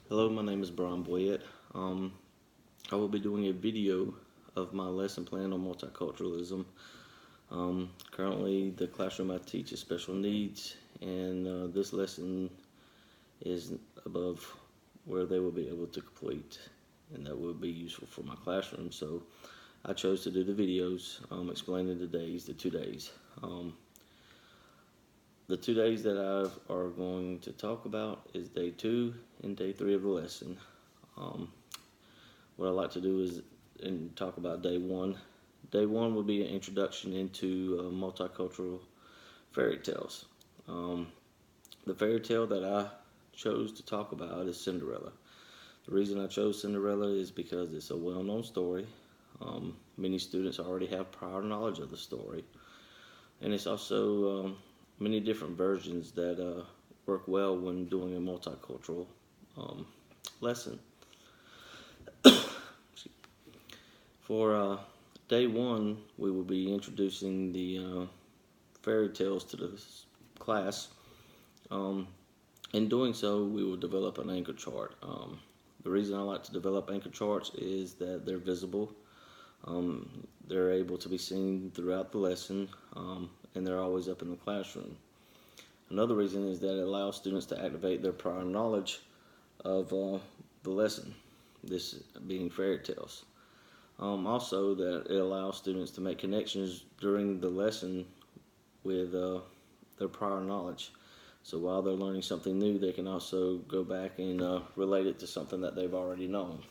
Hello, my name is Brian Boyette. I will be doing a video of my lesson plan on multiculturalism. Currently, the classroom I teach is special needs, and this lesson is above where they will be able to complete, and that will be useful for my classroom. So I chose to do the videos explaining the 2 days. The 2 days that I are going to talk about is day 2 and day 3 of the lesson. What I like to do is talk about day 1. Day 1 will be an introduction into multicultural fairy tales. The fairy tale that I chose to talk about is Cinderella. The reason I chose Cinderella is because it's a well-known story. Many students already have prior knowledge of the story, and it's also many different versions that work well when doing a multicultural lesson. For day 1, we will be introducing the fairy tales to the class. In doing so, we will develop an anchor chart. The reason I like to develop anchor charts is that they're visible. They're able to be seen throughout the lesson, and they're always up in the classroom. Another reason is that it allows students to activate their prior knowledge of the lesson, this being fairy tales. Also, that it allows students to make connections during the lesson with their prior knowledge. So while they're learning something new, they can also go back and relate it to something that they've already known.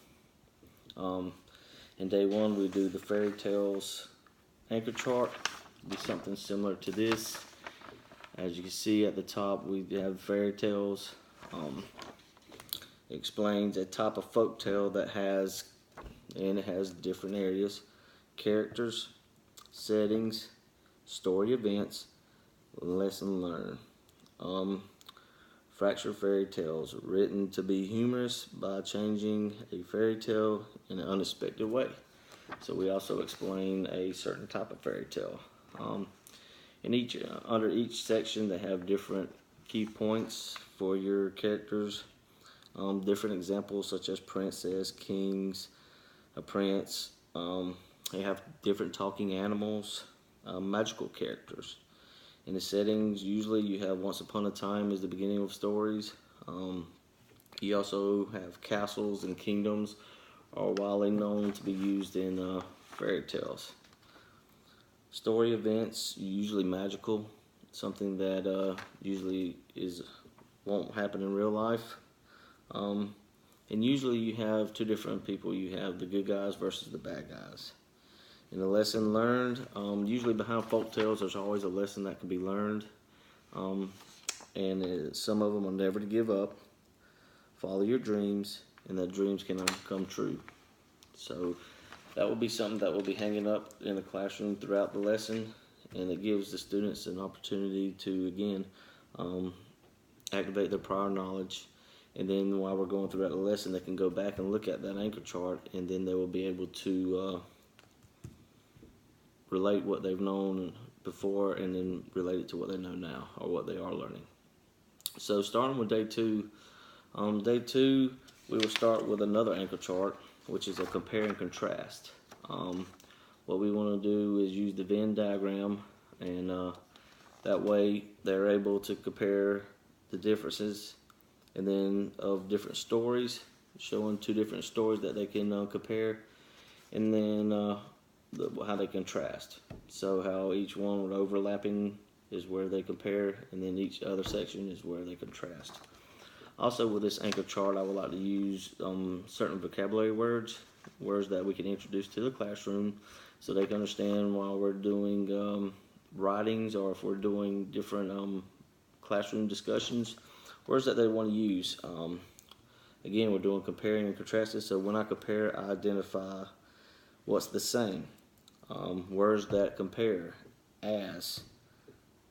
In day 1, we do the fairy tales anchor chart. It'll be something similar to this. As you can see at the top, we have fairy tales. It explains a type of folk tale that has different areas, characters, settings, story events, lesson learned. Fractured fairy tales, written to be humorous by changing a fairy tale in an unexpected way. So we also explain a certain type of fairy tale. Under each section, they have different key points for your characters. Different examples such as princess, kings, a prince. They have different talking animals, magical characters. In the settings, usually you have once upon a time as the beginning of stories. You also have castles and kingdoms, are widely known to be used in fairy tales. Story events, usually magical, something that usually won't happen in real life. And usually you have two different people. You have the good guys versus the bad guys. In the lesson learned, usually behind folk tales, there's always a lesson that can be learned. Some of them are never to give up, follow your dreams, and that dreams can come true. So that will be something that will be hanging up in the classroom throughout the lesson, and it gives the students an opportunity to, again, activate their prior knowledge. And then while we're going throughout the lesson, they can go back and look at that anchor chart, and then they will be able to relate what they've known before and then relate it to what they know now or what they are learning. So starting with day 2, we will start with another anchor chart, which is a compare and contrast. What we want to do is use the Venn diagram, and that way they're able to compare the differences and then of different stories, showing 2 different stories that they can compare, and then how they contrast. So how each one with overlapping is where they compare, and then each other section is where they contrast. Also, with this anchor chart, I would like to use certain vocabulary words that we can introduce to the classroom so they can understand while we're doing writings, or if we're doing different classroom discussions, words that they want to use. Again, we're doing comparing and contrasting, so when I compare, I identify what's the same. Words that compare: as,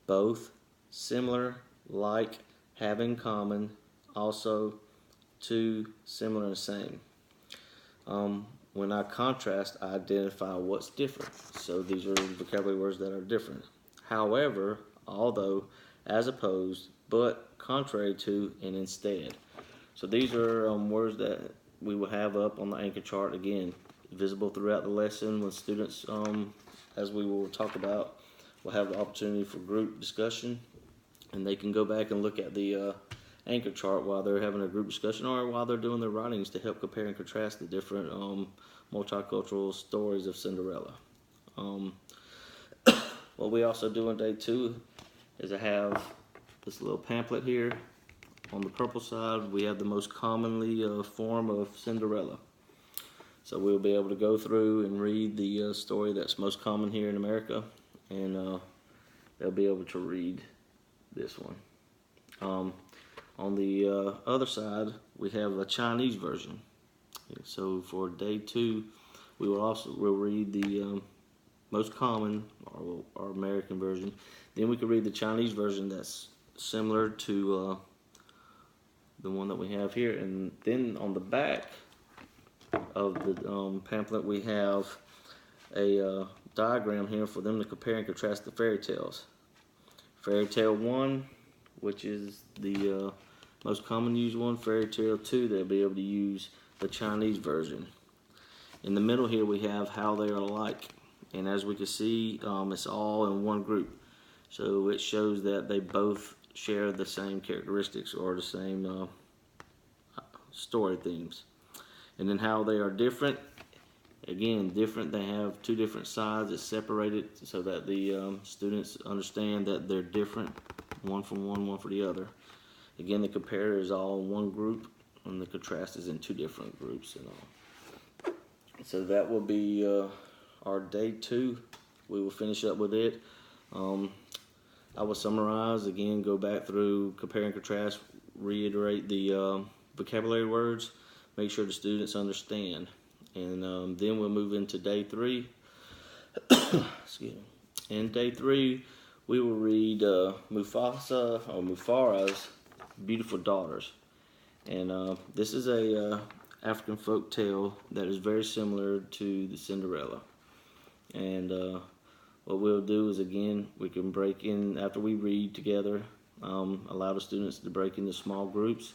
both, similar, like, have in common, also, to, similar, and same. When I contrast, I identify what's different. So these are vocabulary words that are different. However, although, as opposed, but, contrary to, and instead. So these are words that we will have up on the anchor chart, again, visible throughout the lesson when students, as we will talk about, will have the opportunity for group discussion, and they can go back and look at the anchor chart while they're having a group discussion or while they're doing their writings to help compare and contrast the different multicultural stories of Cinderella. What we also do on day 2 is I have this little pamphlet here. On the purple side, we have the most commonly form of Cinderella. So we'll be able to go through and read the story that's most common here in America, and they'll be able to read this one. On the other side, we have a Chinese version. So for day 2, we'll read the most common, or American version. Then we can read the Chinese version that's similar to the one that we have here. And then on the back of the pamphlet, we have a diagram here for them to compare and contrast the fairy tales. Fairy tale 1, which is the most common used one. Fairy tale 2, they'll be able to use the Chinese version. In the middle here, we have how they are alike. And as we can see, it's all in one group. So it shows that they both share the same characteristics or the same story themes. And then how they are different. Again, different, they have 2 different sides. It's separated so that the students understand that they're different, one from one for the other. Again, the compare is all in one group, and the contrast is in 2 different groups and all. So that will be our day 2. We will finish up with it. I will summarize again, go back through, compare and contrast, reiterate the vocabulary words, make sure the students understand, and then we'll move into day 3. Excuse me. In day 3, we will read Mufara's Beautiful Daughters, and this is a African folk tale that is very similar to the Cinderella. And what we'll do is, again, we can break in after we read together, allow the students to break into small groups,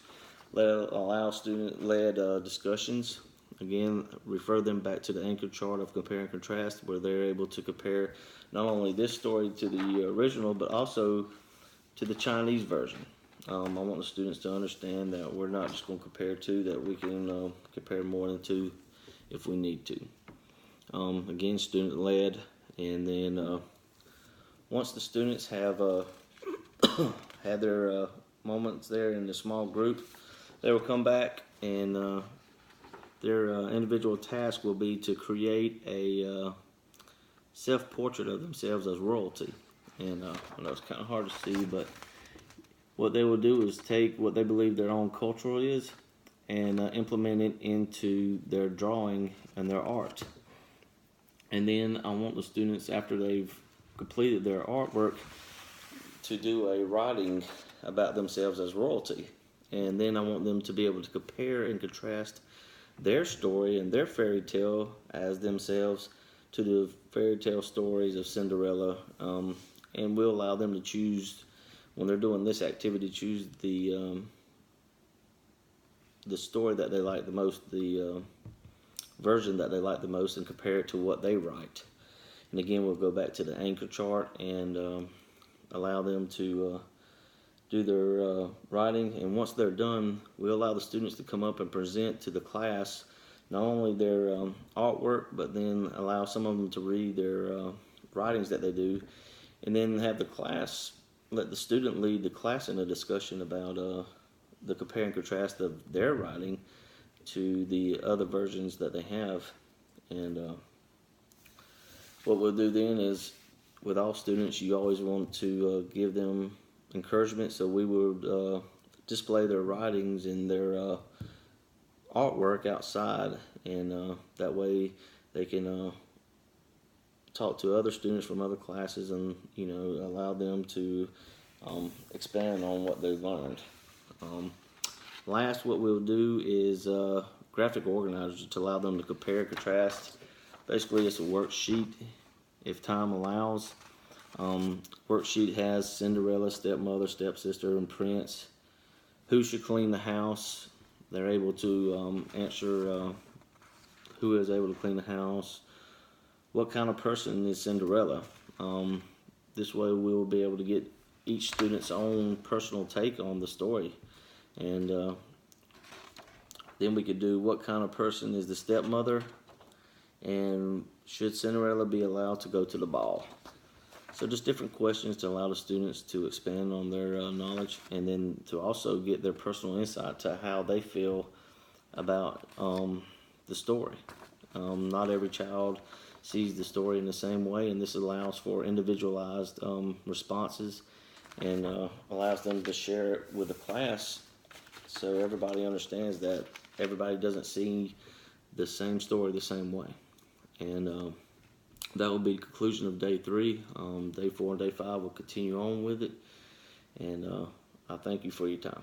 allow student-led discussions. Again, refer them back to the anchor chart of compare and contrast, where they're able to compare not only this story to the original, but also to the Chinese version. I want the students to understand that we're not just going to compare 2, that we can compare more than 2 if we need to. Again, student-led, and then once the students have had their moments there in the small group, they will come back, and their individual task will be to create a self-portrait of themselves as royalty. And I know it's kind of hard to see, but what they will do is take what they believe their own culture is and implement it into their drawing and their art. And then I want the students, after they've completed their artwork, to do a writing about themselves as royalty. And then I want them to be able to compare and contrast their story and their fairy tale as themselves to the fairy tale stories of Cinderella. And we'll allow them to choose, when they're doing this activity, choose the story that they like the most, the version that they like the most, and compare it to what they write. And again, we'll go back to the anchor chart and allow them to do their writing. And once they're done, we'll allow the students to come up and present to the class not only their artwork, but then allow some of them to read their writings that they do, and then have the class, let the student lead the class in a discussion about the compare and contrast of their writing to the other versions that they have. And what we'll do then is, with all students, you always want to give them encouragement, so we would display their writings and their artwork outside, and that way they can talk to other students from other classes and, you know, allow them to expand on what they've learned. Last, what we'll do is graphic organizers to allow them to compare and contrast. Basically, it's a worksheet, if time allows. Worksheet has Cinderella, stepmother, stepsister, and prince. Who should clean the house? they're able to answer who is able to clean the house, what kind of person is Cinderella. This way we will be able to get each student's own personal take on the story. And then we could do what kind of person is the stepmother, and should Cinderella be allowed to go to the ball. So just different questions to allow the students to expand on their knowledge, and then to also get their personal insight to how they feel about the story. Not every child sees the story in the same way, and this allows for individualized responses, and allows them to share it with the class, so everybody understands that everybody doesn't see the same story the same way. And that will be the conclusion of day 3. Day 4 and day 5 will continue on with it, and I thank you for your time.